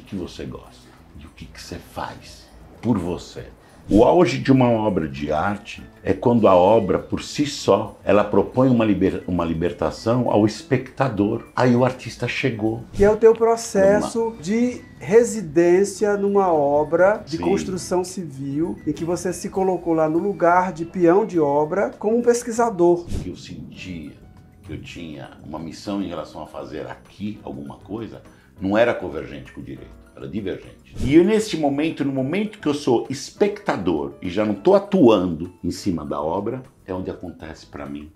que você gosta e o que você faz por você. O auge de uma obra de arte é quando a obra, por si só, ela propõe uma libertação ao espectador. Aí o artista chegou. Que é o teu processo de residência numa obra de construção civil, em que você se colocou lá no lugar de peão de obra como um pesquisador. Que eu sentia que eu tinha uma missão em relação a fazer aqui alguma coisa, não era convergente com o direito. Era divergente. E eu, nesse momento, no momento que eu sou espectador e já não estou atuando em cima da obra, é onde acontece para mim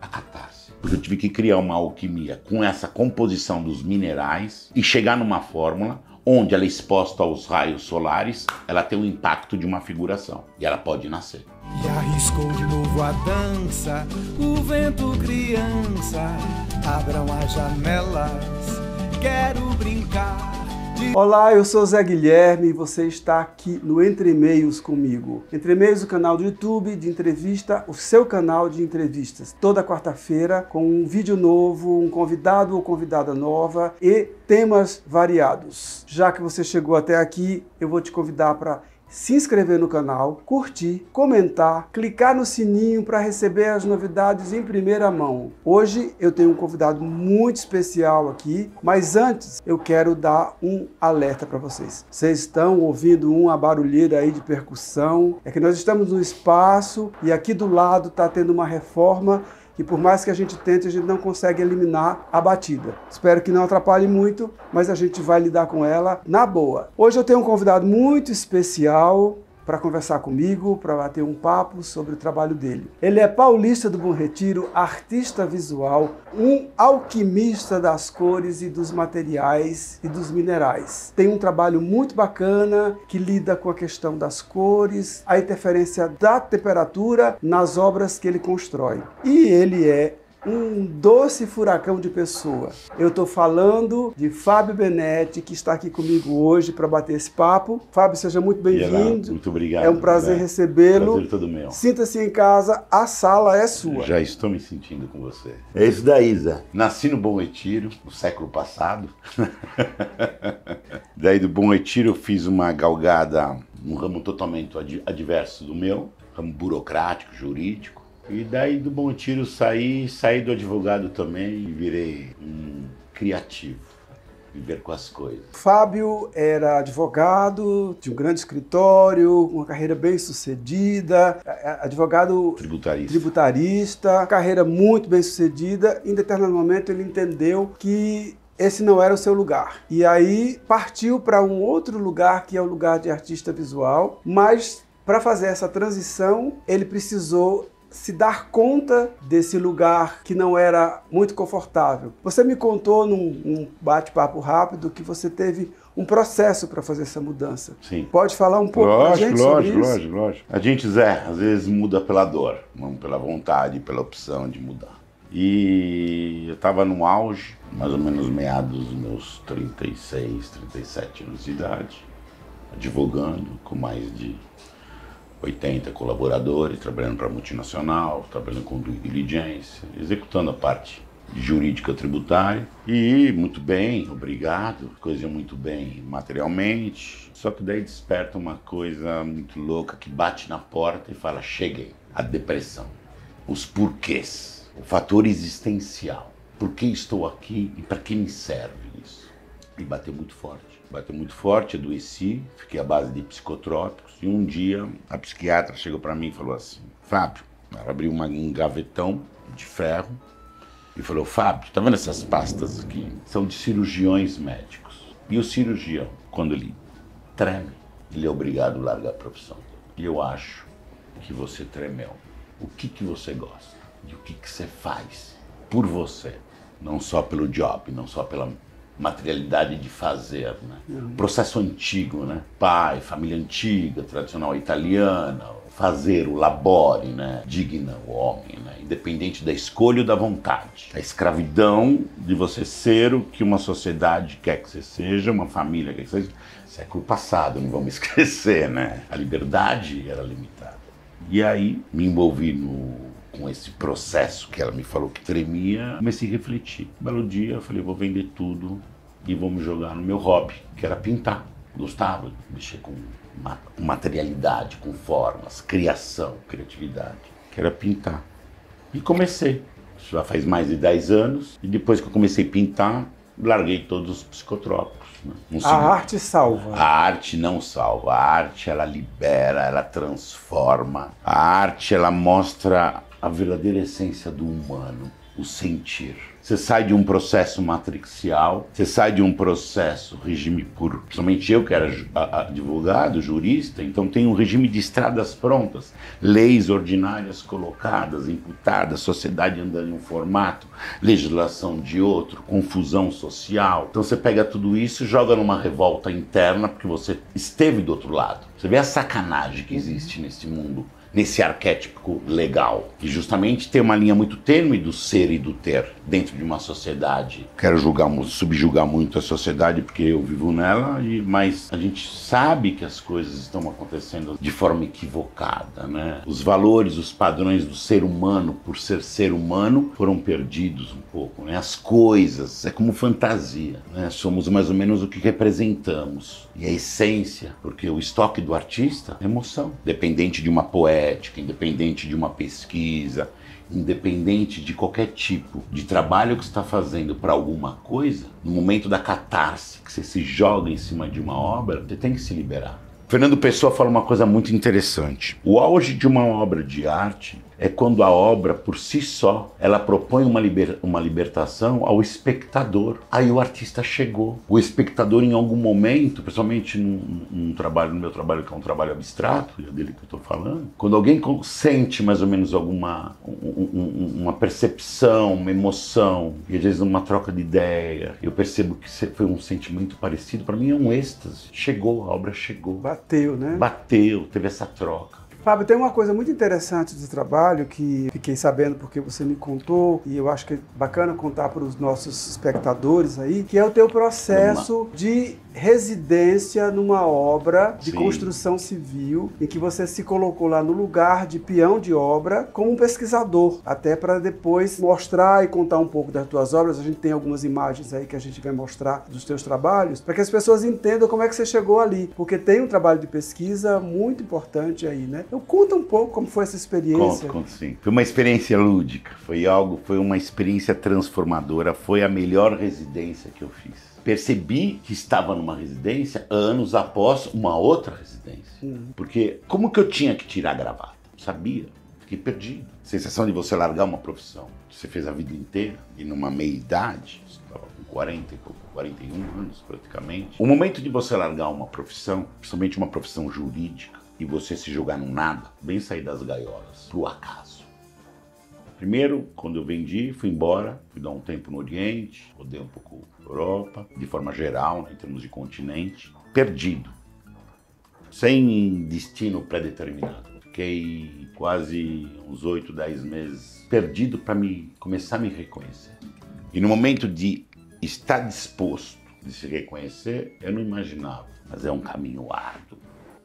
a catarse. Porque eu tive que criar uma alquimia com essa composição dos minerais e chegar numa fórmula onde ela é exposta aos raios solares, ela tem o impacto de uma figuração e ela pode nascer. E arriscou de novo a dança, o vento criança, abram as janelas, quero brincar. Olá, eu sou Zé Guilherme e você está aqui no Entre Meios comigo. Entre Meios, o canal do YouTube de entrevista, o seu canal de entrevistas. Toda quarta-feira com um vídeo novo, um convidado ou convidada nova e temas variados. Já que você chegou até aqui, eu vou te convidar para se inscrever no canal, curtir, comentar, clicar no sininho para receber as novidades em primeira mão. Hoje eu tenho um convidado muito especial aqui, mas antes eu quero dar um alerta para vocês. Vocês estão ouvindo uma barulheira aí de percussão, é que nós estamos no espaço e aqui do lado está tendo uma reforma e por mais que a gente tente, a gente não consegue eliminar a batida. Espero que não atrapalhe muito, mas a gente vai lidar com ela na boa. Hoje eu tenho um convidado muito especial para conversar comigo, para bater um papo sobre o trabalho dele. Ele é paulista do Bom Retiro, artista visual, um alquimista das cores e dos materiais e dos minerais. Tem um trabalho muito bacana que lida com a questão das cores, a interferência da temperatura nas obras que ele constrói. E ele é um doce furacão de pessoa. Eu estou falando de Fábio Benetti, que está aqui comigo hoje para bater esse papo. Fábio, seja muito bem-vindo. Muito obrigado. É um prazer recebê-lo. Prazer todo meu. Sinta-se em casa, a sala é sua. Já estou me sentindo com você. É isso daí, Zé. Nasci no Bom Retiro, no século passado. Daí do Bom Retiro eu fiz uma galgada, um ramo totalmente adverso do meu, ramo burocrático, jurídico. E daí do Bom Retiro saí do advogado também e virei um criativo, viver com as coisas. Fábio era advogado, tinha um grande escritório, uma carreira bem sucedida, advogado tributarista, carreira muito bem sucedida. Em determinado momento ele entendeu que esse não era o seu lugar. E aí partiu para um outro lugar, que é o lugar de artista visual, mas para fazer essa transição ele precisou se dar conta desse lugar que não era muito confortável. Você me contou num bate-papo rápido que você teve um processo para fazer essa mudança. Sim. Pode falar um pouco pra gente sobre isso? Lógico. A gente, Zé, às vezes muda pela dor, não pela vontade, pela opção de mudar. E eu estava no auge, mais ou menos meados dos meus 36, 37 anos de idade, advogando com mais de 80 colaboradores, trabalhando para multinacional, trabalhando com due diligência, executando a parte jurídica tributária. E muito bem, obrigado, coisa muito bem materialmente. Só que daí desperta uma coisa muito louca que bate na porta e fala, cheguei. A depressão, os porquês, o fator existencial. Por que estou aqui e para que me serve isso? E bateu muito forte. Bateu muito forte, adoeci, fiquei à base de psicotrópicos. E um dia a psiquiatra chegou para mim e falou assim, Fábio, ela abriu um gavetão de ferro e falou, Fábio, tá vendo essas pastas aqui? São de cirurgiões médicos. E o cirurgião, quando ele treme, ele é obrigado a largar a profissão. E eu acho que você tremeu. O que você gosta? E o que você faz por você? Não só pelo job, não só pela materialidade de fazer, né? Processo antigo, né? Pai, família antiga, tradicional italiana, fazer, o labore, né? Digna o homem, né? Independente da escolha ou da vontade. A escravidão de você ser o que uma sociedade quer que você seja, uma família quer que você seja. Século passado, não vamos esquecer, né? A liberdade era limitada. E aí me envolvi com esse processo que ela me falou que tremia, comecei a refletir. Um belo dia eu falei, vou vender tudo e vou me jogar no meu hobby, que era pintar. Gostava de mexer com materialidade, com formas, criação, criatividade, que era pintar. E comecei. Isso já faz mais de 10 anos. E depois que eu comecei a pintar, larguei todos os psicotrópicos. Né? A arte salva. A arte não salva. A arte, ela libera, ela transforma. A arte, ela mostra a verdadeira essência do humano, o sentir. Você sai de um processo matricial, você sai de um processo regime puro. Principalmente eu que era advogado, jurista, então tem um regime de estradas prontas, leis ordinárias colocadas, imputadas, sociedade andando em um formato, legislação de outro, confusão social. Então você pega tudo isso e joga numa revolta interna porque você esteve do outro lado. Você vê a sacanagem que existe nesse mundo, nesse arquétipo legal, que justamente tem uma linha muito tênue do ser e do ter dentro de uma sociedade. Quero subjugar muito a sociedade porque eu vivo nela, mas a gente sabe que as coisas estão acontecendo de forma equivocada, né? Os valores, os padrões do ser humano, por ser humano, foram perdidos um pouco, né? As coisas, é como fantasia, né? Somos mais ou menos o que representamos. E a essência, porque o estoque do artista é emoção, dependente de uma poética, independente de uma pesquisa, independente de qualquer tipo de trabalho que você está fazendo para alguma coisa, no momento da catarse, que você se joga em cima de uma obra, você tem que se liberar. Fernando Pessoa fala uma coisa muito interessante. O auge de uma obra de arte é quando a obra, por si só, ela propõe uma libertação ao espectador. Aí o artista chegou. O espectador, em algum momento, principalmente no meu trabalho, que é um trabalho abstrato, e é dele que eu estou falando, quando alguém sente mais ou menos uma percepção, uma emoção, e às vezes uma troca de ideia, eu percebo que foi um sentimento parecido, para mim é um êxtase. Chegou, a obra chegou. Bateu, né? Bateu, teve essa troca. Fábio, tem uma coisa muito interessante do trabalho que fiquei sabendo porque você me contou, e eu acho que é bacana contar para os nossos espectadores aí, que é o teu processo de residência numa obra de construção civil, em que você se colocou lá no lugar de peão de obra como um pesquisador, até para depois mostrar e contar um pouco das tuas obras. A gente tem algumas imagens aí que a gente vai mostrar dos teus trabalhos, para que as pessoas entendam como é que você chegou ali, porque tem um trabalho de pesquisa muito importante aí, né? Então conta um pouco como foi essa experiência. Conto sim. Foi uma experiência lúdica, foi uma experiência transformadora, foi a melhor residência que eu fiz. Percebi que estava numa residência anos após uma outra residência. Porque como que eu tinha que tirar a gravata? Sabia, fiquei perdido. Sensação de você largar uma profissão que você fez a vida inteira e numa meia-idade, você estava com 40 e pouco, 41 anos praticamente. O momento de você largar uma profissão, principalmente uma profissão jurídica, e você se jogar no nada, bem sair das gaiolas, pro acaso. Primeiro, quando eu vendi, fui embora, fui dar um tempo no Oriente, rodei um pouco a Europa, de forma geral, né, em termos de continente, perdido, sem destino pré-determinado. Fiquei quase uns 8, 10 meses perdido para começar a me reconhecer. E no momento de estar disposto de se reconhecer, eu não imaginava, mas é um caminho árduo,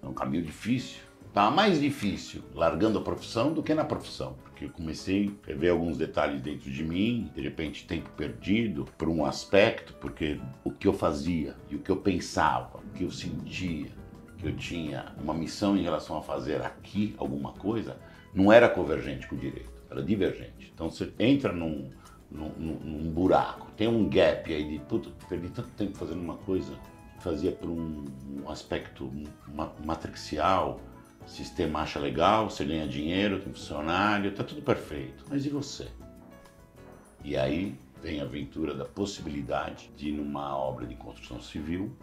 é um caminho difícil. Tá mais difícil largando a profissão do que na profissão, porque eu comecei a ver alguns detalhes dentro de mim, de repente tempo perdido por um aspecto, porque o que eu fazia e o que eu pensava, o que eu sentia, que eu tinha uma missão em relação a fazer aqui alguma coisa, não era convergente com o direito, era divergente. Então você entra num buraco, tem um gap aí de, puta, perdi tanto tempo fazendo uma coisa, fazia por um aspecto matricial. O sistema acha legal, você ganha dinheiro, tem funcionário, tá tudo perfeito. Mas e você? E aí vem a aventura da possibilidade de, numa obra de construção civil,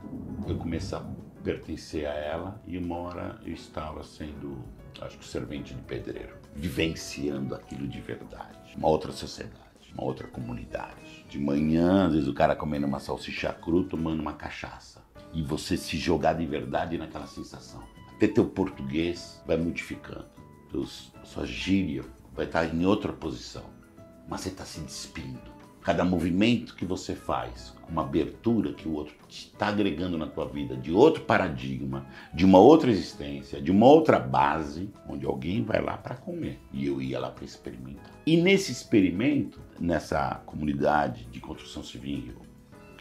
eu começar a pertencer a ela, e uma hora eu estava sendo, acho que, servente de pedreiro, vivenciando aquilo de verdade. Uma outra sociedade, uma outra comunidade. De manhã, às vezes o cara comendo uma salsicha crua, tomando uma cachaça. E você se jogar de verdade naquela sensação. Até teu português vai modificando, sua gíria vai estar em outra posição, mas você está se despindo. Cada movimento que você faz, com uma abertura que o outro está agregando na tua vida, de outro paradigma, de uma outra existência, de uma outra base, onde alguém vai lá para comer. E eu ia lá para experimentar. E nesse experimento, nessa comunidade de construção civil,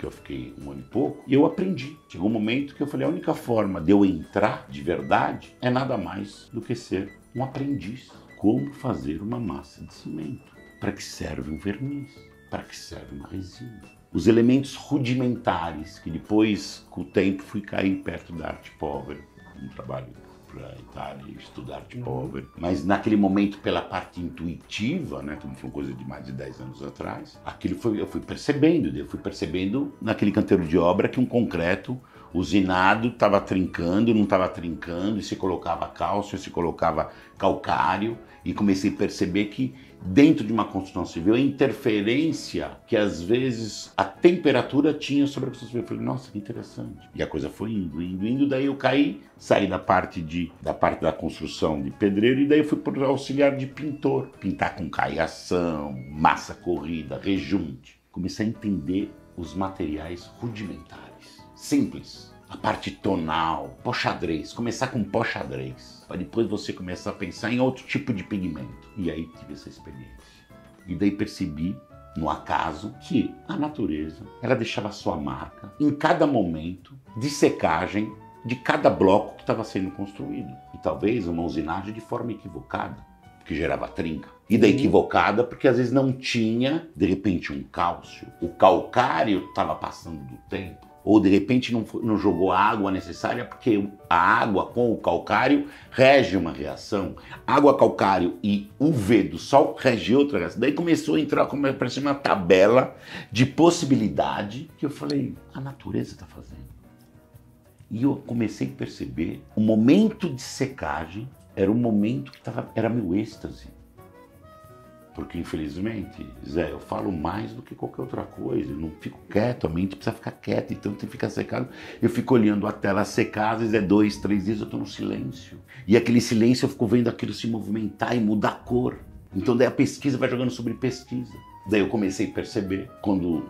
que eu fiquei 1 ano e pouco, e eu aprendi. Chegou um momento que eu falei, a única forma de eu entrar de verdade é nada mais do que ser um aprendiz. Como fazer uma massa de cimento? Para que serve um verniz? Para que serve uma resina? Os elementos rudimentares, que depois, com o tempo, fui cair perto da arte pobre, um trabalho para a Itália, estudar arte pobre. Mas naquele momento, pela parte intuitiva, né, que foi uma coisa de mais de 10 anos atrás, eu fui percebendo naquele canteiro de obra que um concreto usinado estava trincando, não estava trincando, e se colocava cálcio, se colocava calcário, e comecei a perceber que dentro de uma construção civil, a interferência que às vezes a temperatura tinha sobre a construção civil. Eu falei, nossa, que interessante. E a coisa foi indo, daí eu saí da parte da construção de pedreiro, e daí eu fui para o auxiliar de pintor. Pintar com caiação, massa corrida, rejunte. Comecei a entender os materiais rudimentares, simples. A parte tonal, pó xadrez, começar com pó xadrez, para depois você começar a pensar em outro tipo de pigmento. E aí tive essa experiência. E daí percebi, no acaso, que a natureza, ela deixava a sua marca em cada momento de secagem de cada bloco que estava sendo construído. E talvez uma usinagem de forma equivocada, que gerava trinca. E da equivocada porque às vezes não tinha, de repente, um cálcio. O calcário estava passando do tempo. Ou de repente não jogou a água necessária, porque a água com o calcário rege uma reação. Água, calcário e UV do sol rege outra reação. Daí começou a entrar, como parecia uma tabela de possibilidade, que eu falei, a natureza está fazendo. E eu comecei a perceber, o momento de secagem era um momento que era meu êxtase. Porque, infelizmente, Zé, eu falo mais do que qualquer outra coisa. Eu não fico quieto, a mente precisa ficar quieta, então tem que ficar secado. Eu fico olhando a tela secar, às vezes 2, 3 dias eu estou no silêncio. E aquele silêncio eu fico vendo aquilo se movimentar e mudar a cor. Então daí a pesquisa vai jogando sobre pesquisa. Daí eu comecei a perceber, quando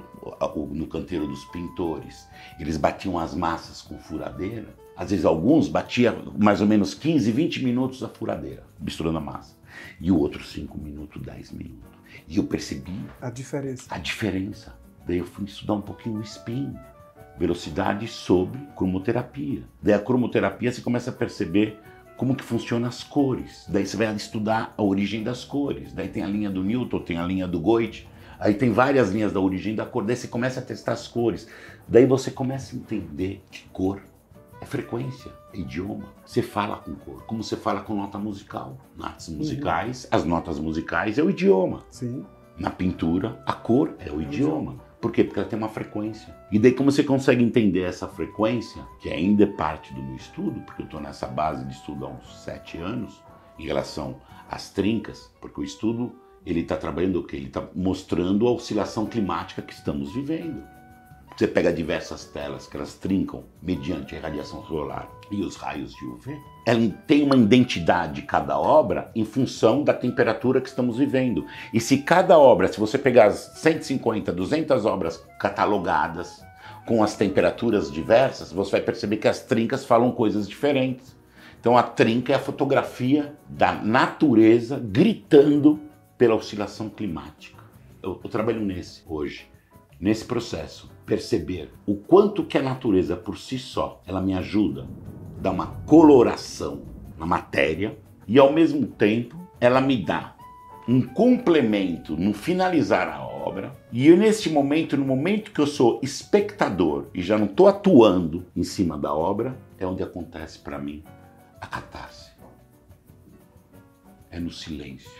no canteiro dos pintores, eles batiam as massas com furadeira. Às vezes alguns batiam mais ou menos 15, 20 minutos a furadeira, misturando a massa. E o outro 5 minutos, 10 minutos. E eu percebi a diferença. Daí eu fui estudar um pouquinho o spin, velocidade sobre cromoterapia. Daí a cromoterapia você começa a perceber como que funcionam as cores. Daí você vai estudar a origem das cores. Daí tem a linha do Newton, tem a linha do Goethe. Aí tem várias linhas da origem da cor. Daí você começa a testar as cores. Daí você começa a entender que cor é frequência, é idioma. Você fala com cor, como você fala com nota musical. Notas musicais, as notas musicais é o idioma. Sim. Na pintura, a cor é o idioma. Por quê? Porque ela tem uma frequência. E daí como você consegue entender essa frequência, que ainda é parte do meu estudo, porque eu estou nessa base de estudo há uns 7 anos, em relação às trincas, porque o estudo, ele está trabalhando o quê? Ele está mostrando a oscilação climática que estamos vivendo. Você pega diversas telas que elas trincam mediante a radiação solar e os raios de UV. Ela tem uma identidade, cada obra, em função da temperatura que estamos vivendo. E se cada obra, se você pegar as 150, 200 obras catalogadas com as temperaturas diversas, você vai perceber que as trincas falam coisas diferentes. Então a trinca é a fotografia da natureza gritando pela oscilação climática. Eu trabalho hoje, nesse processo. Perceber o quanto que a natureza por si só, ela me ajuda a dar uma coloração na matéria e ao mesmo tempo ela me dá um complemento no finalizar a obra. E eu, nesse momento, no momento que eu sou espectador e já não estou atuando em cima da obra, é onde acontece para mim a catarse. É no silêncio.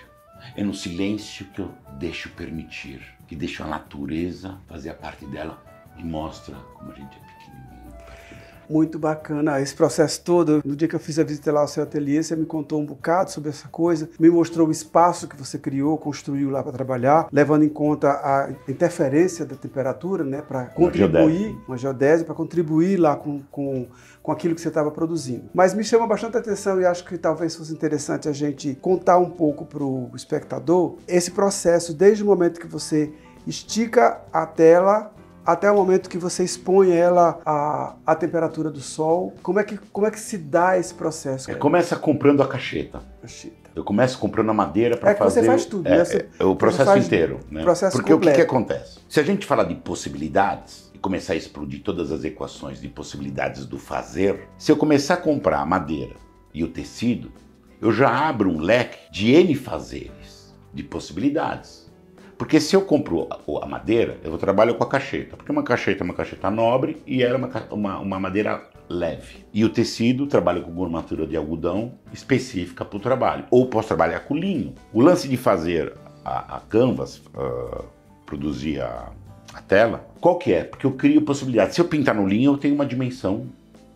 É no silêncio que eu deixo permitir, que deixo a natureza fazer a parte dela e mostra como a gente é pequenininho perto dela. Muito bacana esse processo todo. No dia que eu fiz a visita lá ao seu ateliê, você me contou um bocado sobre essa coisa, me mostrou o espaço que você criou, construiu lá para trabalhar, levando em conta a interferência da temperatura, né, para contribuir, uma geodésia, para contribuir lá com aquilo que você estava produzindo. Mas me chama bastante atenção e acho que talvez fosse interessante a gente contar um pouco para o espectador esse processo, desde o momento que você estica a tela até o momento que você expõe ela à temperatura do sol. Como é que se dá esse processo? Começa comprando a cacheta. Eu começo comprando a madeira para fazer... Você faz tudo, né? O processo inteiro. Né? Processo porque completo. O que acontece? Se a gente fala de possibilidades, começar a explodir todas as equações de possibilidades do fazer, se eu começar a comprar a madeira e o tecido, eu já abro um leque de N fazeres, de possibilidades. Porque se eu compro a madeira, eu trabalho com a cacheta, porque uma cacheta é uma cacheta nobre e era uma madeira leve. E o tecido, trabalho com gramatura de algodão específica para o trabalho. Ou posso trabalhar com linho. O lance de fazer a canvas, produzir a tela, qual que é? Porque eu crio possibilidades. Se eu pintar no linho, eu tenho uma dimensão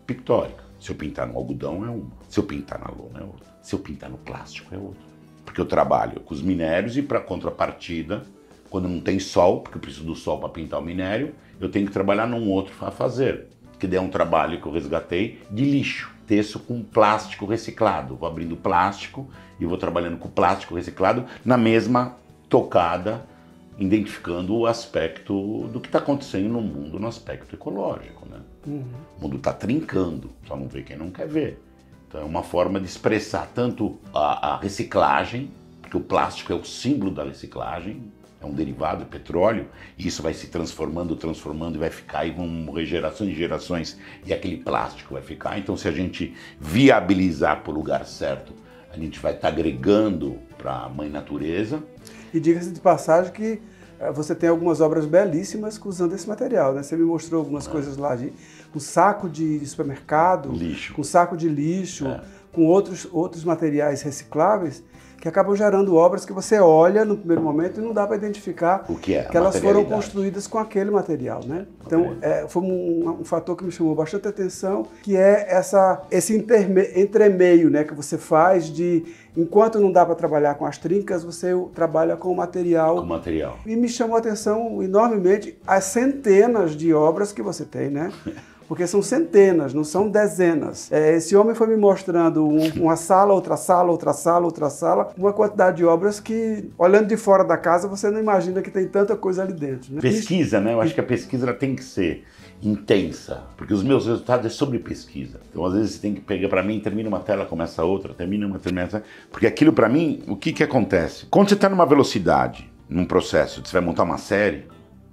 pictórica. Se eu pintar no algodão, é uma. Se eu pintar na lona, é outra. Se eu pintar no plástico, é outra. Porque eu trabalho com os minérios e, para contrapartida, quando não tem sol, porque eu preciso do sol para pintar o minério, eu tenho que trabalhar num outro a fazer. Que é um trabalho que eu resgatei de lixo. Teço com plástico reciclado. Vou abrindo plástico e vou trabalhando com plástico reciclado na mesma tocada, identificando o aspecto do que está acontecendo no mundo, no aspecto ecológico, né? O mundo está trincando, só não vê quem não quer ver. Então é uma forma de expressar tanto a reciclagem, porque o plástico é o símbolo da reciclagem, é um derivado do petróleo, e isso vai se transformando e vai ficar, e vão morrer gerações e gerações, e aquele plástico vai ficar. Então, se a gente viabilizar para o lugar certo, a gente vai estar agregando para a mãe natureza. E diga-se de passagem que você tem algumas obras belíssimas usando esse material, né? Você me mostrou algumas coisas lá, com saco de supermercado, lixo, com saco de lixo, com outros materiais recicláveis, que acabam gerando obras que você olha no primeiro momento e não dá para identificar o que é, que elas foram construídas com aquele material, né? Então, foi um fator que me chamou bastante atenção, que é esse entremeio, né, que você faz de, enquanto não dá para trabalhar com as trincas, você trabalha com o material. Com material. E me chamou a atenção enormemente as centenas de obras que você tem, né? Porque são centenas, não são dezenas. Esse homem foi me mostrando uma sala, outra sala, outra sala, outra sala, uma quantidade de obras que, olhando de fora da casa, você não imagina que tem tanta coisa ali dentro, né? Pesquisa, né? Eu acho que a pesquisa ela tem que ser intensa, porque os meus resultados é sobre pesquisa. Então, às vezes, você tem que pegar para mim, termina uma tela, começa outra, termina uma, termina outra. Porque aquilo, para mim, o que acontece? Quando você está numa velocidade, num processo, você vai montar uma série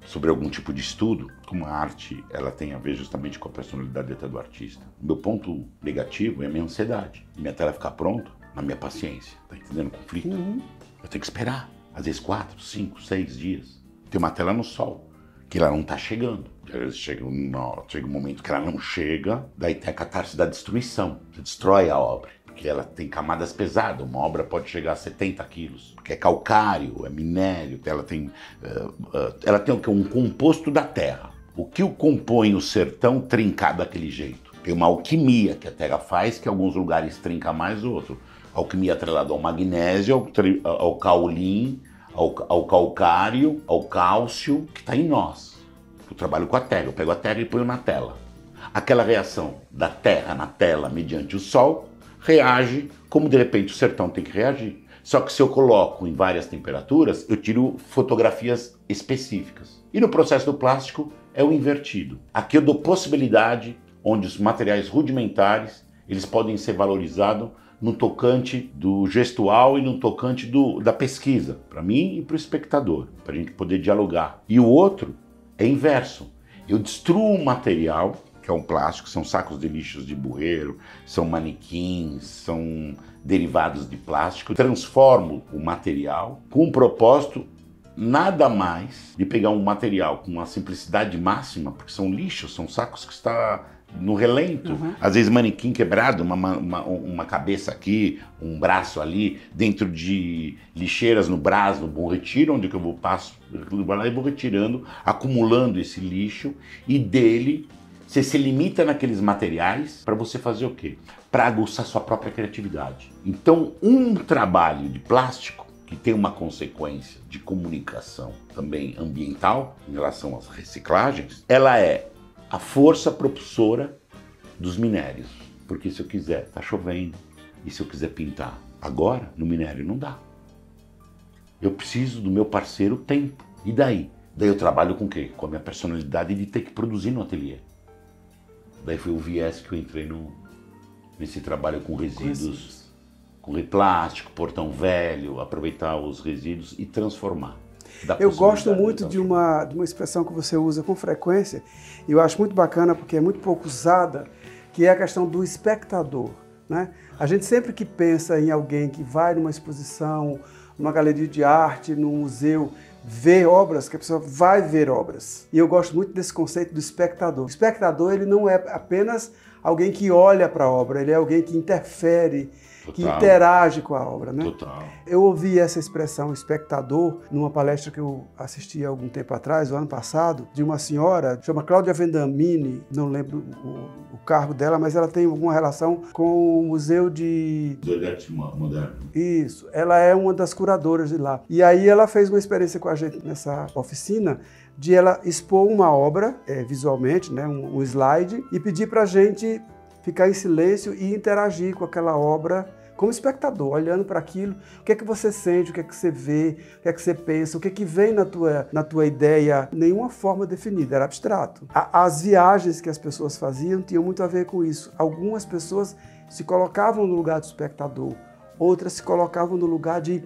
sobre algum tipo de estudo, como a arte, ela tem a ver justamente com a personalidade até do artista. O meu ponto negativo é a minha ansiedade. Minha tela ficar pronta na minha paciência. Tá entendendo o conflito? Eu tenho que esperar, às vezes 4, 5, 6 dias. Tem uma tela no sol, que ela não tá chegando. Às vezes chega um momento que ela não chega, daí tem a catarse da destruição. Você destrói a obra, porque ela tem camadas pesadas. Uma obra pode chegar a 70 quilos, porque é calcário, é minério, ela tem o quê? Um composto da terra. O que o compõe o sertão trincar daquele jeito? Tem uma alquimia que a terra faz, que em alguns lugares trinca mais, outro. Alquimia atrelada ao magnésio, ao caulim, ao calcário, ao cálcio, que está em nós. Eu trabalho com a terra, eu pego a terra e ponho na tela. Aquela reação da terra na tela mediante o sol reage como de repente o sertão tem que reagir. Só que se eu coloco em várias temperaturas, eu tiro fotografias específicas. E no processo do plástico é o invertido. Aqui eu dou possibilidade onde os materiais rudimentares eles podem ser valorizados no tocante do gestual e no tocante da pesquisa, para mim e para o espectador, para a gente poder dialogar. E o outro é inverso. Eu destruo um material, que é um plástico, são sacos de lixos de bueiro, são manequins, são derivados de plástico, transformo o material com um propósito nada mais de pegar um material com uma simplicidade máxima, porque são lixos, são sacos que está no relento, às vezes manequim quebrado, uma cabeça aqui, um braço ali, dentro de lixeiras no Brás, no Bom Retiro, onde que eu vou lá e vou retirando, acumulando esse lixo, e dele você se limita naqueles materiais para você fazer o quê? Para aguçar sua própria criatividade. Então, um trabalho de plástico que tem uma consequência de comunicação também ambiental em relação às reciclagens, ela é a força propulsora dos minérios. Porque se eu quiser, tá chovendo, e se eu quiser pintar agora, no minério não dá. Eu preciso do meu parceiro tempo. E daí? Daí eu trabalho com o quê? Com a minha personalidade de ter que produzir no ateliê. Daí foi o viés que eu entrei nesse trabalho com resíduos, com plástico, portão velho, aproveitar os resíduos e transformar. Eu gosto muito de uma expressão que você usa com frequência, e eu acho muito bacana porque é muito pouco usada, que é a questão do espectador, né? A gente sempre que pensa em alguém que vai numa exposição, numa galeria de arte, num museu, ver obras, que a pessoa vai ver obras. E eu gosto muito desse conceito do espectador. O espectador, ele não é apenas alguém que olha para a obra, ele é alguém que interfere, que interage com a obra, né? Total. Eu ouvi essa expressão espectador numa palestra que eu assisti há algum tempo atrás, o ano passado, de uma senhora, chama Cláudia Vendamini, não lembro o cargo dela, mas ela tem alguma relação com o Museu de Arte Moderna. Isso, ela é uma das curadoras de lá. E aí ela fez uma experiência com a gente nessa oficina, de ela expor uma obra, visualmente, né, um slide, e pedir pra gente ficar em silêncio e interagir com aquela obra como espectador, olhando para aquilo. O que é que você sente, o que é que você vê, o que é que você pensa, o que é que vem na tua ideia. Nenhuma forma definida, era abstrato. As viagens que as pessoas faziam tinham muito a ver com isso. Algumas pessoas se colocavam no lugar do espectador, outras se colocavam no lugar de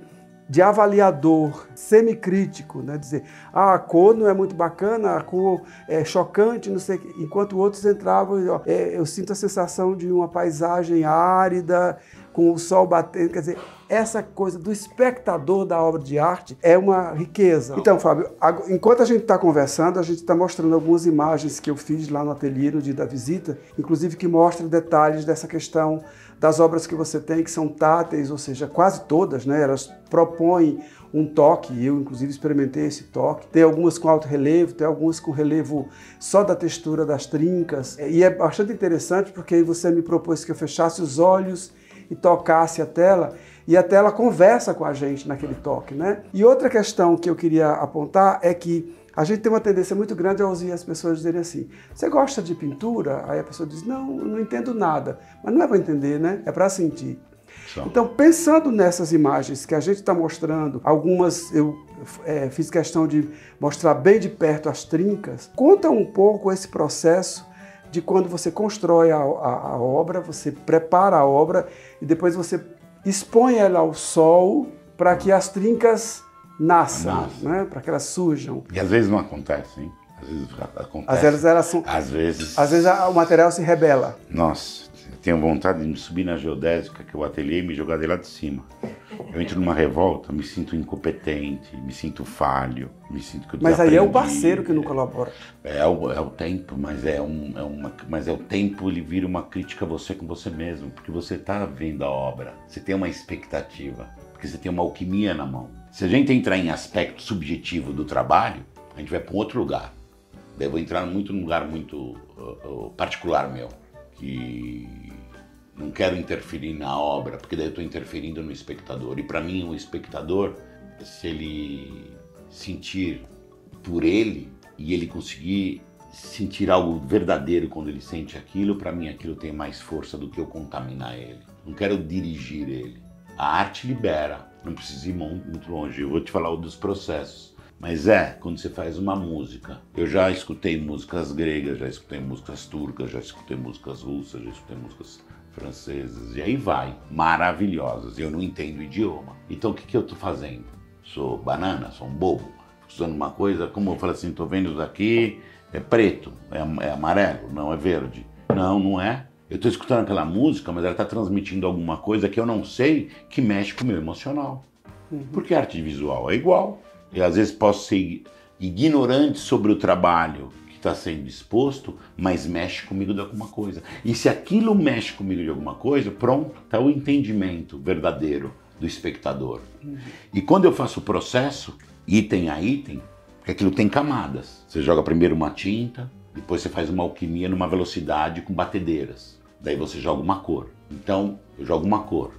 avaliador, semicrítico, né? Dizer, a cor não é muito bacana, a cor é chocante, não sei, enquanto outros entravam, eu sinto a sensação de uma paisagem árida, com o sol batendo, quer dizer, essa coisa do espectador da obra de arte é uma riqueza. Então, Fábio, enquanto a gente está conversando, a gente está mostrando algumas imagens que eu fiz lá no ateliê no dia da visita, inclusive que mostram detalhes dessa questão das obras que você tem, que são táteis, ou seja, quase todas, né? Elas propõem um toque, eu inclusive experimentei esse toque. Tem algumas com alto relevo, tem algumas com relevo só da textura das trincas. E é bastante interessante porque você me propôs que eu fechasse os olhos e tocasse a tela, e a tela conversa com a gente naquele toque, né? E outra questão que eu queria apontar é que a gente tem uma tendência muito grande a ouvir as pessoas dizerem assim, você gosta de pintura? Aí a pessoa diz, não, eu não entendo nada. Mas não é para entender, né? É para sentir. Então, pensando nessas imagens que a gente está mostrando, algumas eu fiz questão de mostrar bem de perto as trincas, conta um pouco esse processo de quando você constrói a obra, você prepara a obra e depois você expõe ela ao sol para que as trincas nasçam, né? Para que elas surjam. E às vezes não acontece, hein? Às vezes acontece. Às vezes elas são... Às vezes o material se rebela. Nossa, eu tenho vontade de me subir na geodésica, que é o ateliê, e me jogar de lá de cima. Eu entro numa revolta, me sinto incompetente, me sinto falho, me sinto que eu Mas aí é o parceiro que não colabora. É o tempo, mas o tempo, ele vira uma crítica a você com você mesmo, porque você está vendo a obra, você tem uma expectativa, porque você tem uma alquimia na mão. Se a gente entrar em aspecto subjetivo do trabalho, a gente vai para um outro lugar. Daí eu vou entrar muito num lugar muito particular meu, que não quero interferir na obra, porque daí eu estou interferindo no espectador. E para mim, o espectador, se ele sentir por ele e ele conseguir sentir algo verdadeiro quando ele sente aquilo, para mim aquilo tem mais força do que eu contaminar ele. Não quero dirigir ele. A arte libera, não precisa ir muito longe. Eu vou te falar dos processos. Mas quando você faz uma música, eu já escutei músicas gregas, já escutei músicas turcas, já escutei músicas russas, já escutei músicas francesas, e aí vai, maravilhosas, eu não entendo o idioma. Então o que eu tô fazendo? Sou banana, sou um bobo, usando uma coisa, como eu falo assim, tô vendo isso aqui, é preto, é amarelo, não é verde. Não, não é. Eu tô escutando aquela música, mas ela tá transmitindo alguma coisa que eu não sei, que mexe com o meu emocional. Porque a arte visual é igual. Eu às vezes posso ser ignorante sobre o trabalho que está sendo exposto, mas mexe comigo de alguma coisa. E se aquilo mexe comigo de alguma coisa, pronto, está o entendimento verdadeiro do espectador. E quando eu faço o processo, item a item, porque aquilo tem camadas. Você joga primeiro uma tinta, depois você faz uma alquimia numa velocidade com batedeiras. Daí você joga uma cor. Então, eu jogo uma cor.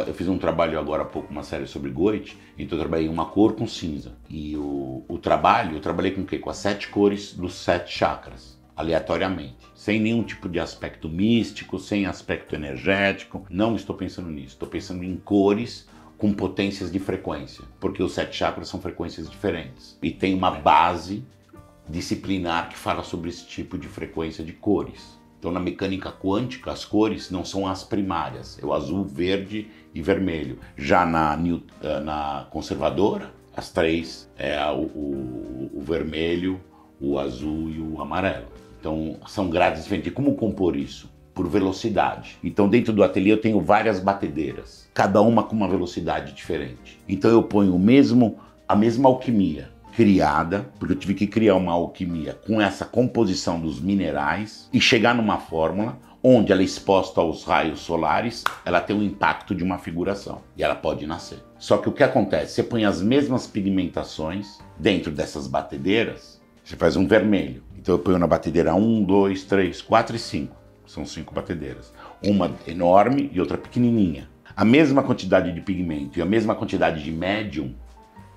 Eu fiz um trabalho agora há pouco, uma série sobre Goethe, então eu trabalhei uma cor com cinza. E o trabalho, eu trabalhei com o quê? Com as 7 cores dos 7 chakras, aleatoriamente. Sem nenhum tipo de aspecto místico, sem aspecto energético. Não estou pensando nisso, estou pensando em cores com potências de frequência. Porque os 7 chakras são frequências diferentes. E tem uma base disciplinar que fala sobre esse tipo de frequência de cores. Então, na mecânica quântica, as cores não são as primárias, é o azul, verde e vermelho. Já na conservadora, As três é o vermelho, o azul e o amarelo. Então são grades diferentes. E como compor isso? Por velocidade. Então dentro do ateliê eu tenho várias batedeiras, cada uma com uma velocidade diferente. Então eu ponho a mesma alquimia criada, porque eu tive que criar uma alquimia com essa composição dos minerais e chegar numa fórmula onde ela é exposta aos raios solares, ela tem um impacto de uma figuração e ela pode nascer. Só que o que acontece? Você põe as mesmas pigmentações dentro dessas batedeiras, você faz um vermelho. Então eu ponho na batedeira 1, 2, 3, 4 e 5. São 5 batedeiras. Uma enorme e outra pequenininha. A mesma quantidade de pigmento e a mesma quantidade de médium,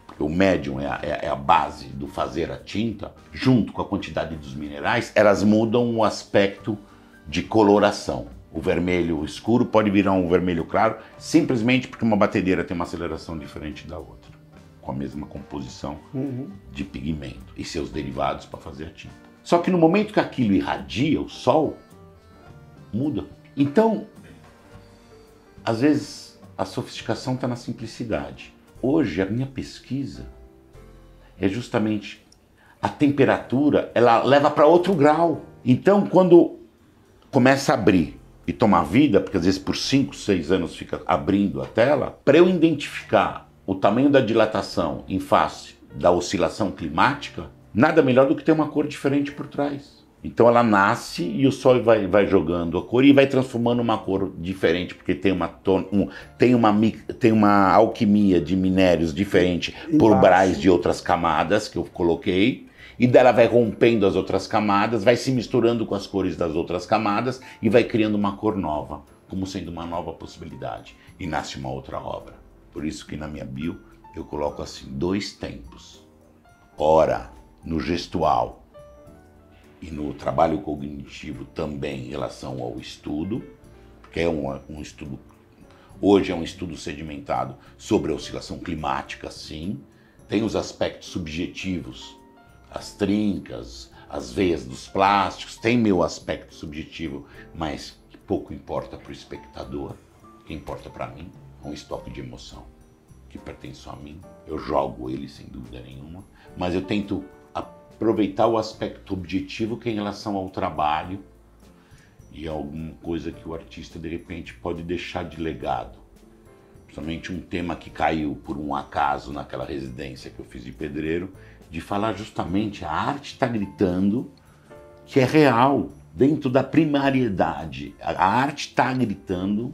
porque o médium é a base do fazer a tinta, junto com a quantidade dos minerais, elas mudam o aspecto de coloração. O vermelho escuro pode virar um vermelho claro, simplesmente porque uma batedeira tem uma aceleração diferente da outra, com a mesma composição de pigmento e seus derivados para fazer a tinta. Só que no momento que aquilo irradia o sol, muda. Então, às vezes, a sofisticação está na simplicidade. Hoje, a minha pesquisa é justamente a temperatura, ela leva para outro grau. Então, quando começa a abrir e tomar vida, porque às vezes por 5, 6 anos fica abrindo a tela, para eu identificar o tamanho da dilatação em face da oscilação climática, nada melhor do que ter uma cor diferente por trás. Então ela nasce e o sol vai jogando a cor e vai transformando uma cor diferente, porque tem uma alquimia de minérios diferente por brais de outras camadas que eu coloquei, e dela vai rompendo as outras camadas, vai se misturando com as cores das outras camadas e vai criando uma cor nova, como sendo uma nova possibilidade, e nasce uma outra obra. Por isso que na minha bio eu coloco assim 2 tempos. Ora, no gestual e no trabalho cognitivo também em relação ao estudo, porque é um estudo, hoje é um estudo sedimentado sobre a oscilação climática, sim, tem os aspectos subjetivos, as trincas, as veias dos plásticos, tem meu aspecto subjetivo, mas que pouco importa para o espectador, o que importa para mim é um estoque de emoção que pertence só a mim, eu jogo ele sem dúvida nenhuma, mas eu tento aproveitar o aspecto objetivo que é em relação ao trabalho e alguma coisa que o artista de repente pode deixar de legado. Principalmente um tema que caiu por um acaso naquela residência que eu fiz de pedreiro, de falar justamente a arte está gritando que é real, dentro da primariedade. A arte está gritando,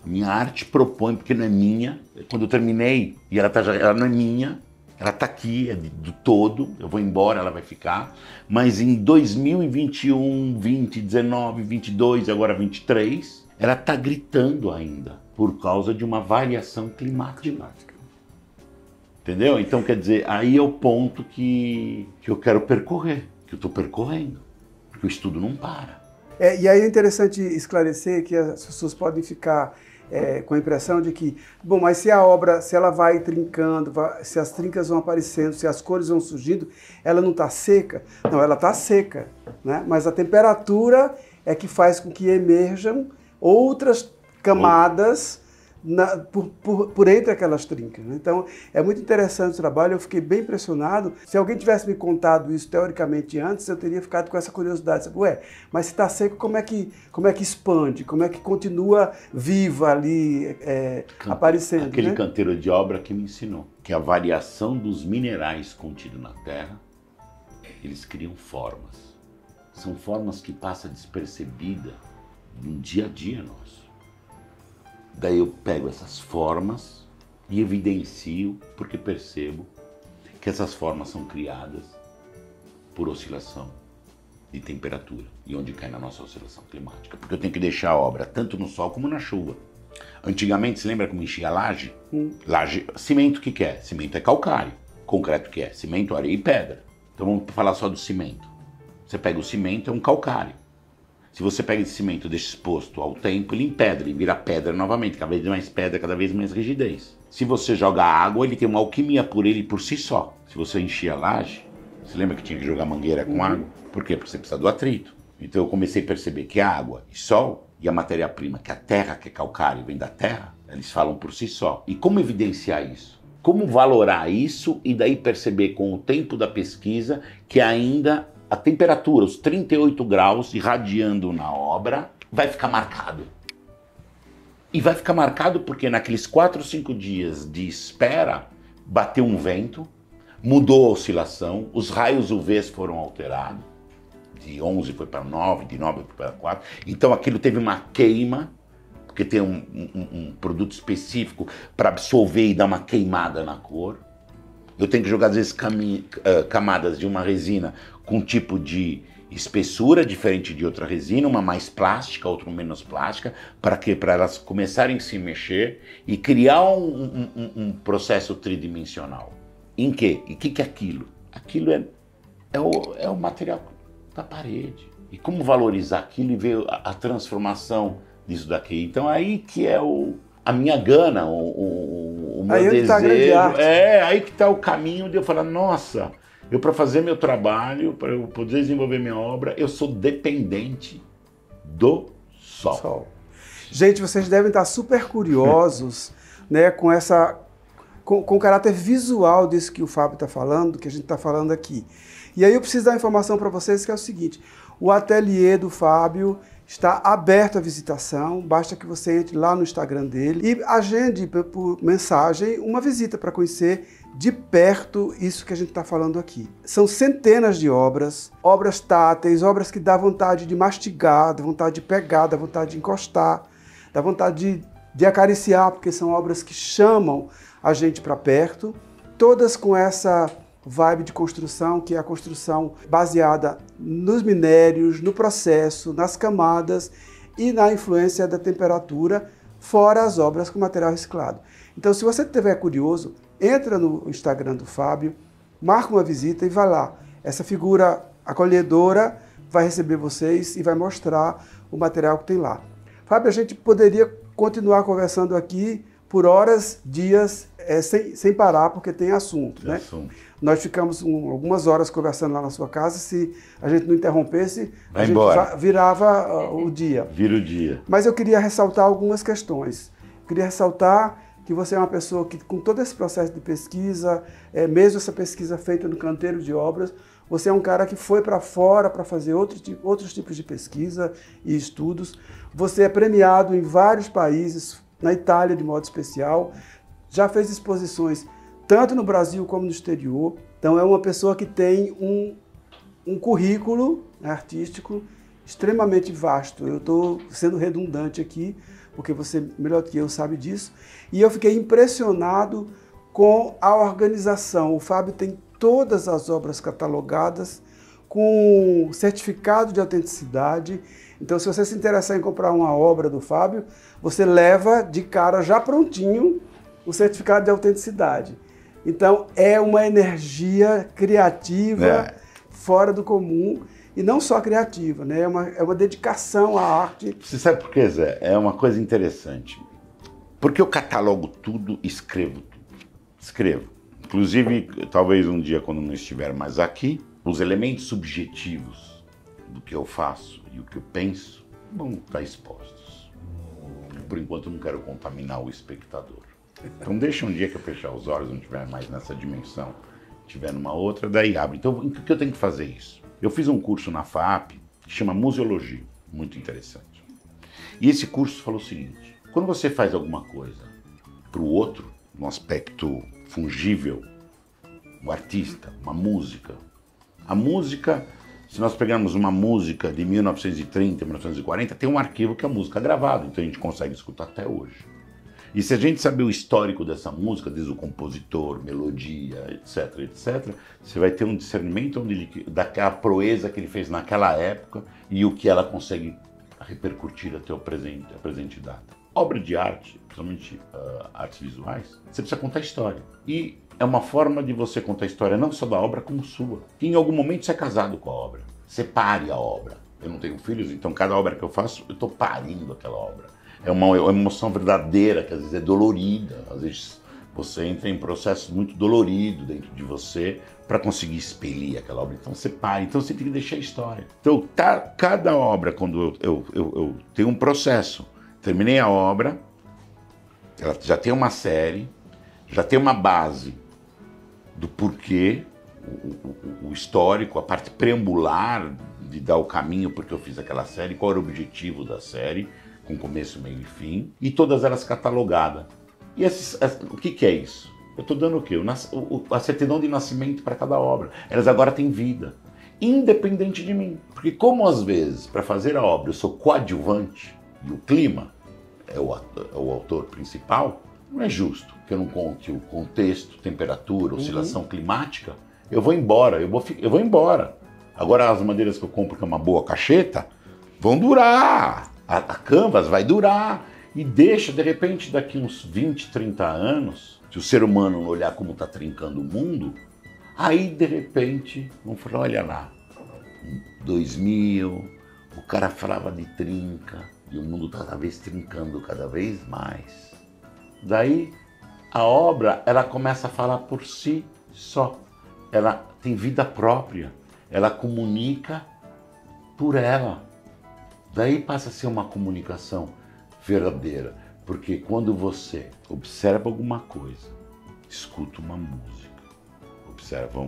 a minha arte propõe, porque não é minha. Quando eu terminei, e ela não é minha, ela está aqui, é do todo, eu vou embora, ela vai ficar. Mas em 2021, 20, 19, 22 e agora 23, ela está gritando ainda, por causa de uma variação climática. Entendeu? Então, quer dizer, aí é o ponto que eu quero percorrer, que eu estou percorrendo, porque o estudo não para. E aí é interessante esclarecer que as pessoas podem ficar com a impressão de que, bom, mas se a obra, se ela vai trincando, se as trincas vão aparecendo, se as cores vão surgindo, ela não está seca? Não, ela está seca, né? Mas a temperatura é que faz com que emerjam outras camadas por entre aquelas trincas, né? Então, é muito interessante o trabalho, eu fiquei bem impressionado. Se alguém tivesse me contado isso teoricamente antes, eu teria ficado com essa curiosidade. Ué, mas se está seco, como é que expande? Como é que continua viva ali, aparecendo? Aquele, né? Canteiro de obra que me ensinou que a variação dos minerais contidos na Terra, eles criam formas. São formas que passam despercebida no dia a dia nosso. Daí eu pego essas formas e evidencio, porque percebo que essas formas são criadas por oscilação de temperatura e onde cai na nossa oscilação climática. Porque eu tenho que deixar a obra tanto no sol como na chuva. Antigamente, você lembra como enchia a laje? Laje, cimento o que é? Cimento é calcário. Concreto o que é? Cimento, areia e pedra. Então vamos falar só do cimento. Você pega o cimento, é um calcário. Se você pega esse cimento e deixa exposto ao tempo, ele empedra e vira pedra novamente, cada vez mais pedra, cada vez mais rigidez. Se você joga água, ele tem uma alquimia por ele por si só. Se você encher a laje, você lembra que tinha que jogar mangueira com água? Por quê? Porque você precisa do atrito. Então eu comecei a perceber que a água e sol e a matéria-prima, que a terra, que é calcário, vem da terra, eles falam por si só. E como evidenciar isso? Como valorar isso e daí perceber com o tempo da pesquisa que ainda a temperatura, os 38 graus irradiando na obra, vai ficar marcado. E vai ficar marcado porque naqueles 4 ou 5 dias de espera, bateu um vento, mudou a oscilação, os raios UV foram alterados, de 11 foi para 9, de 9 foi para 4, então aquilo teve uma queima, porque tem um produto específico para absorver e dar uma queimada na cor. Eu tenho que jogar, às vezes, camadas de uma resina com um tipo de espessura diferente de outra resina, uma mais plástica, outra menos plástica, para quê? Para elas começarem a se mexer e criar um processo tridimensional. Em quê? E o que é aquilo? Aquilo é o material da parede. E como valorizar aquilo e ver a transformação disso daqui. Então aí que é a minha gana, o meu aí desejo. Tá a grande arte. Aí que está o caminho de eu falar, nossa, eu para fazer meu trabalho, para eu poder desenvolver minha obra, eu sou dependente do sol. Gente, vocês devem estar super curiosos, né, com o caráter visual disso que o Fábio está falando, que a gente está falando aqui. E aí eu preciso dar uma informação para vocês que é o seguinte, o ateliê do Fábio está aberto à visitação, basta que você entre lá no Instagram dele e agende por mensagem uma visita para conhecer de perto isso que a gente está falando aqui. São centenas de obras táteis, obras que dá vontade de mastigar, dá vontade de pegar, dá vontade de encostar, dá vontade de acariciar, porque são obras que chamam a gente para perto, todas com essa vibe de construção, que é a construção baseada nos minérios, no processo, nas camadas e na influência da temperatura, fora as obras com material reciclado. Então, se você estiver curioso, entra no Instagram do Fábio, marca uma visita e vai lá. Essa figura acolhedora vai receber vocês e vai mostrar o material que tem lá. Fábio, a gente poderia continuar conversando aqui por horas, dias, sem parar, porque tem assunto, né? Nós ficamos algumas horas conversando lá na sua casa, se a gente não interrompesse, a gente virava o dia. Vira o dia. Mas eu queria ressaltar algumas questões. Eu queria ressaltar que você é uma pessoa que, com todo esse processo de pesquisa, mesmo essa pesquisa feita no canteiro de obras, você é um cara que foi para fora para fazer outros tipos de pesquisa e estudos. Você é premiado em vários países, na Itália de modo especial, já fez exposições tanto no Brasil como no exterior. Então é uma pessoa que tem um currículo, né, artístico extremamente vasto. Eu estou sendo redundante aqui, porque você, melhor que eu, sabe disso. E eu fiquei impressionado com a organização. O Fábio tem todas as obras catalogadas com certificado de autenticidade. Então, se você se interessar em comprar uma obra do Fábio, você leva de cara já prontinho o certificado de autenticidade. Então, é uma energia criativa fora do comum, e não só criativa, né? É uma dedicação à arte. Você sabe por quê, Zé? É uma coisa interessante. Porque eu catalogo tudo, escrevo tudo. Escrevo. Inclusive, talvez um dia, quando não estiver mais aqui, os elementos subjetivos do que eu faço e o que eu penso vão estar expostos. Por enquanto, eu não quero contaminar o espectador. Então deixa um dia que eu fechar os olhos, não estiver mais nessa dimensão, estiver numa outra, daí abre. Então, o que eu tenho que fazer isso? Eu fiz um curso na FAP que chama Museologia, muito interessante. E esse curso falou o seguinte, quando você faz alguma coisa para o outro, no aspecto fungível, o artista, uma música, a música, se nós pegarmos uma música de 1930, 1940, tem um arquivo que é a música gravada, então a gente consegue escutar até hoje. E se a gente saber o histórico dessa música, desde o compositor, melodia, etc, etc, você vai ter um discernimento daquela proeza que ele fez naquela época e o que ela consegue repercutir até a presente data. Obra de arte, principalmente artes visuais, você precisa contar história. E é uma forma de você contar a história não só da obra, como sua. Que em algum momento você é casado com a obra. Você pare a obra. Eu não tenho filhos, então cada obra que eu faço, eu estou parindo aquela obra. É uma emoção verdadeira, que às vezes é dolorida. Às vezes você entra em processos muito doloridos dentro de você para conseguir expelir aquela obra. Então você para, então você tem que deixar a história. Então cada obra, quando eu tenho um processo, terminei a obra, ela já tem uma série, já tem uma base do porquê, o histórico, a parte preambular de dar o caminho porque eu fiz aquela série, qual era o objetivo da série, com começo, meio e fim, e todas elas catalogadas. E o que é isso? Eu estou dando o quê? A certidão de nascimento para cada obra. Elas agora têm vida, independente de mim. Porque como às vezes, para fazer a obra, eu sou coadjuvante, e o clima é o autor principal, não é justo que eu não conte o contexto, temperatura, oscilação climática. Eu vou embora, eu vou embora. Agora as madeiras que eu compro, que é uma boa cacheta, vão durar. A canvas vai durar. E deixa, de repente, daqui uns 20, 30 anos, se o ser humano não olhar como está trincando o mundo, aí, de repente, vamos falar, olha lá, em 2000, o cara falava de trinca, e o mundo está cada vez trincando cada vez mais. Daí, a obra, ela começa a falar por si só. Ela tem vida própria, ela comunica por ela. Daí passa a ser uma comunicação verdadeira, porque quando você observa alguma coisa, escuta uma música, observa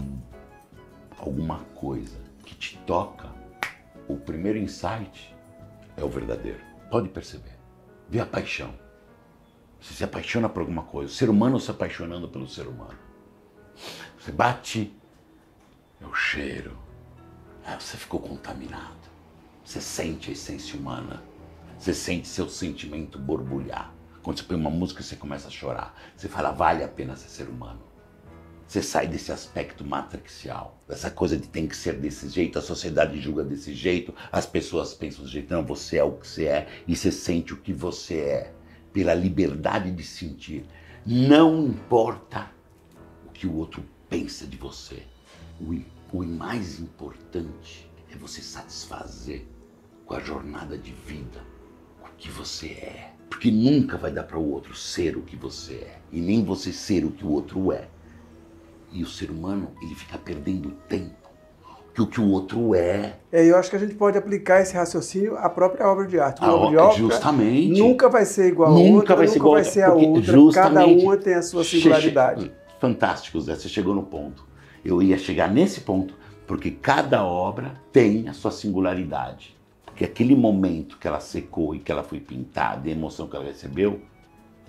alguma coisa que te toca, o primeiro insight é o verdadeiro. Pode perceber. Vê a paixão. Você se apaixona por alguma coisa, o ser humano se apaixonando pelo ser humano. Você bate, é o cheiro, você ficou contaminado. Você sente a essência humana, você sente seu sentimento borbulhar. Quando você põe uma música, você começa a chorar. Você fala, vale a pena ser humano. Você sai desse aspecto matrixial, dessa coisa de tem que ser desse jeito, a sociedade julga desse jeito, as pessoas pensam desse jeito, não, você é o que você é e você sente o que você é, pela liberdade de sentir. Não importa o que o outro pensa de você. O mais importante é você satisfazer com a jornada de vida, com o que você é. Porque nunca vai dar para o outro ser o que você é, e nem você ser o que o outro é. E o ser humano, ele fica perdendo tempo, que o que o outro é. Eu acho que a gente pode aplicar esse raciocínio à própria obra de arte. Uma obra de arte justamente. Nunca vai ser igual a outra, nunca vai ser a outra. Cada uma tem a sua singularidade. Fantástico, Zé, você chegou no ponto. Eu ia chegar nesse ponto, porque cada obra tem a sua singularidade. Porque aquele momento que ela secou e que ela foi pintada, a emoção que ela recebeu,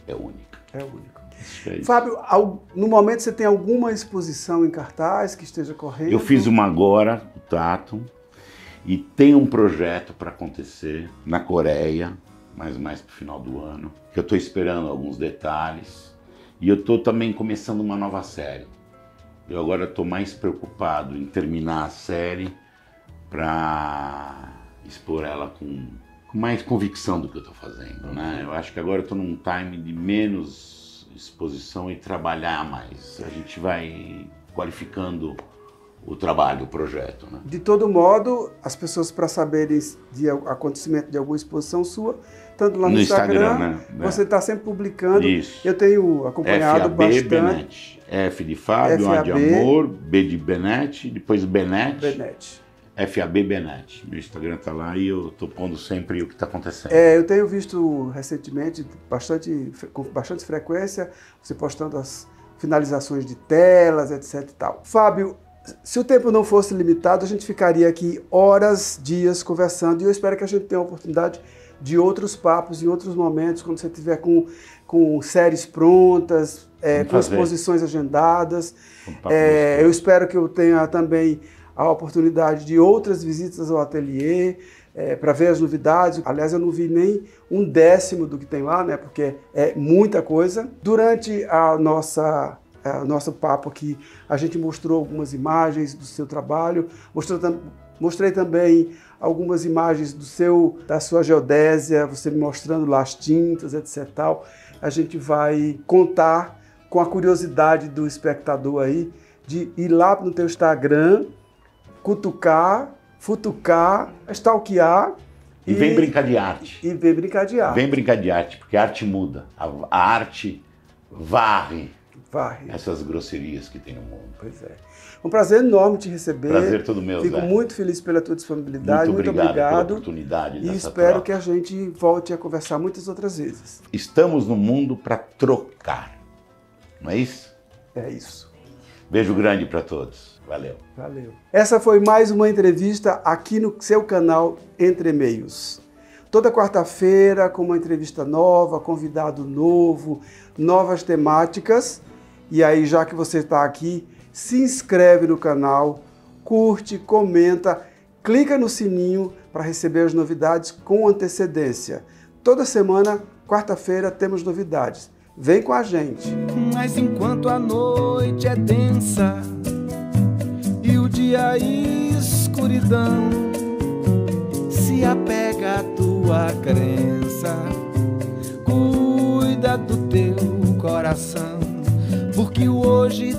é única. É único. É Fábio, no momento você tem alguma exposição em cartaz que esteja correndo? Eu fiz uma agora, o Tato, e tem um projeto para acontecer na Coreia, mais para o final do ano, que eu estou esperando alguns detalhes. E eu estou também começando uma nova série. Eu agora estou mais preocupado em terminar a série para expor ela com mais convicção do que eu estou fazendo, né? Eu acho que agora eu estou num time de menos exposição e trabalhar mais. A gente vai qualificando o trabalho, o projeto, né? De todo modo, as pessoas, para saberem de acontecimento de alguma exposição sua, tanto lá no Instagram, né? Você está sempre publicando. Isso. Eu tenho acompanhado bastante. Benete. F de Fábio, A de Amor, B de Benete, depois Benete. FAB Benete. Meu Instagram está lá e eu estou pondo sempre o que está acontecendo. Eu tenho visto recentemente, com bastante frequência, você postando as finalizações de telas, etc e tal. Fábio, se o tempo não fosse limitado, a gente ficaria aqui horas, dias conversando, e eu espero que a gente tenha a oportunidade de outros papos em outros momentos, quando você estiver com séries prontas, com exposições agendadas. Eu espero que eu tenha também a oportunidade de outras visitas ao ateliê, para ver as novidades. Aliás, eu não vi nem 1/10 do que tem lá, né? Porque é muita coisa. Durante nosso papo aqui, a gente mostrou algumas imagens do seu trabalho, mostrei também algumas imagens da sua geodésia, você me mostrando lá as tintas, etc. Tal. A gente vai contar com a curiosidade do espectador aí, de ir lá no teu Instagram, cutucar, futucar, stalkear. E vem brincar de arte. E vem brincar de arte. Vem brincar de arte, porque a arte muda. A arte varre essas grosserias que tem no mundo. Pois é. Um prazer enorme te receber. Prazer todo meu, Fico Zé. muito feliz pela tua disponibilidade. Muito obrigado pela oportunidade e espero que a gente volte a conversar muitas outras vezes. Estamos no mundo para trocar. Não é isso? É isso. Beijo grande para todos. Valeu. Valeu. Essa foi mais uma entrevista aqui no seu canal Entre Meios. Toda quarta-feira com uma entrevista nova, convidado novo, novas temáticas. E aí, já que você está aqui, se inscreve no canal, curte, comenta, clica no sininho para receber as novidades com antecedência. Toda semana, quarta-feira, temos novidades. Vem com a gente. Mas enquanto a noite é densa e o dia escuridão, se apega à tua crença, cuida do teu coração, porque o hoje